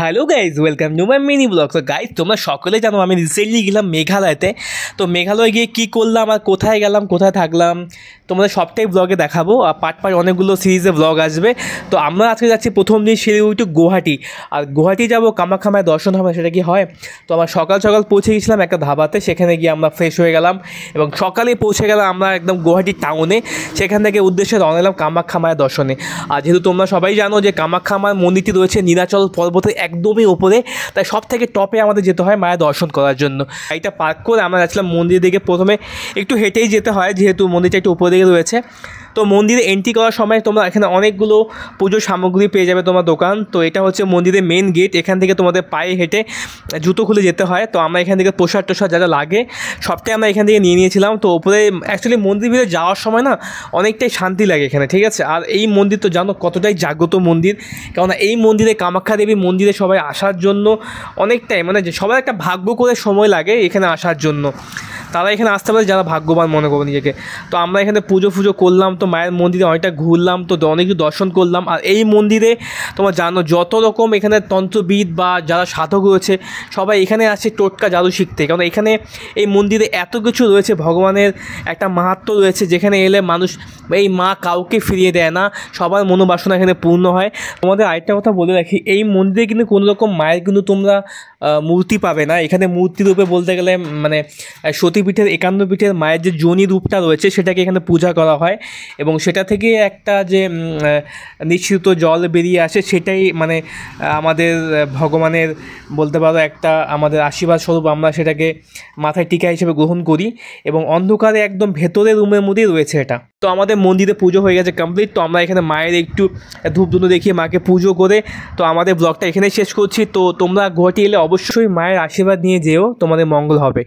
Hello guys, welcome to my mini blog. তো guys, তোমরা সকলে জানো আমি রিসেন্টলি গেলাম মেঘালয়তে। তো মেঘালয় গিয়ে কী করলাম আর কোথায় গেলাম, কোথায় থাকলাম, তোমাদের সবটাই ব্লগে দেখাবো। আর পার্ট অনেকগুলো সিরিজে ব্লগ আসবে। তো আমরা আজকে যাচ্ছি প্রথম দিন শিলিগুড়ি টু গুয়াহাটি। আর গুয়াহাটি যাবো, কামাখ্যা মায়ের দর্শন হবে, সেটা কি হয়। তো আমরা সকাল সকাল পৌঁছে গেছিলাম একটা ধাবাতে, সেখানে গিয়ে আমরা ফ্রেশ হয়ে গেলাম এবং সকালে পৌঁছে গেলাম আমরা একদম গুয়াহাটি টাউনে। সেখান থেকে উদ্দেশ্যে রওনা দিলাম কামাখ্যা মায়ের দর্শনে। আর যেহেতু তোমরা সবাই জানো যে কামাখ্যা মায়ের মন্দিরটি রয়েছে নীলাচল পর্বতের একদমই ওপরে, তাই সব থেকে টপে আমাদের যেতে হয় মায়ের দর্শন করার জন্য। এইটা পার্ক করে আমরা যাচ্ছিলাম মন্দিরের দিকে। প্রথমে একটু হেঁটেই যেতে হয় যেহেতু মন্দিরটা একটু উপর দিকে রয়েছে। তো মন্দিরে এন্ট্রি করার সময় তোমরা এখানে অনেকগুলো পুজোর সামগ্রী পেয়ে যাবে তোমার দোকান। তো এটা হচ্ছে মন্দিরের মেন গেট। এখান থেকে তোমাদের পায়ে হেঁটে জুতো খুলে যেতে হয়। তো আমরা এখান থেকে প্রসাদ টোসাদ যা যা লাগে সবটাই আমরা এখান থেকে নিয়ে নিয়েছিলাম। তো ওপরে অ্যাকচুয়ালি মন্দির ভিতরে যাওয়ার সময় না অনেকটাই শান্তি লাগে এখানে, ঠিক আছে। আর এই মন্দির তো জানো কতটাই জাগ্রত মন্দির, কারণ এই মন্দিরে কামাখ্যা দেবী মন্দিরে সবাই আসার জন্য অনেকটাই মানে সবার একটা ভাগ্য করে সময় লাগে এখানে আসার জন্য। তারা এখানে আসতে পারে যারা ভাগ্যবান মনে করো নিজেকে। তো আমরা এখানে পুজো করলাম, তো মায়ের মন্দিরে অনেকটা ঘুরলাম, তো অনেক কিছু দর্শন করলাম। আর এই মন্দিরে তোমার জানো যত রকম এখানে তন্ত্রবিদ বা যারা সাধক রয়েছে সবাই এখানে আসে টোটকা জাদু শিখতে, কারণ এখানে এই মন্দিরে এত কিছু রয়েছে, ভগবানের একটা মাহাত্ম্য রয়েছে যেখানে এলে মানুষ এই মা কাউকে ফিরিয়ে দেয় না, সবার মনোবাসনা এখানে পূর্ণ হয়। তোমাদের আরেকটা কথা বলে রাখি, এই মন্দিরে কিন্তু কোনো রকম মায়ের কিন্তু তোমরা মূর্তি পাবে না। এখানে মূর্তি রূপে বলতে গেলে মানে সতীপীঠের 51 পীঠের মায়ের যে যোনি রূপটা রয়েছে সেটাকে এখানে পূজা করা হয় এবং সেটা থেকে একটা যে নিঃসৃত জল বেরিয়ে আসে সেটাই মানে আমাদের ভগবানের বলতে পারো একটা আমাদের আশীর্বাদ স্বরূপ আমরা সেটাকে মাথায় টিকা হিসেবে গ্রহণ করি এবং অন্ধকারে একদম ভেতরের রুমের মধ্যেই রয়েছে এটা। তো আমাদের মন্দিরে পুজো হয়ে গেছে কমপ্লিট। তো আমরা এখানে মায়ের একটু ধূপ ধুনো দেখিয়ে মাকে পুজো করে তো আমাদের ব্লগটা এখানেই শেষ করছি। তো তোমরা গুয়াহাটি এলে অবশ্যই মায়ের আশীর্বাদ নিয়ে যেও, তোমাদের মঙ্গল হবে।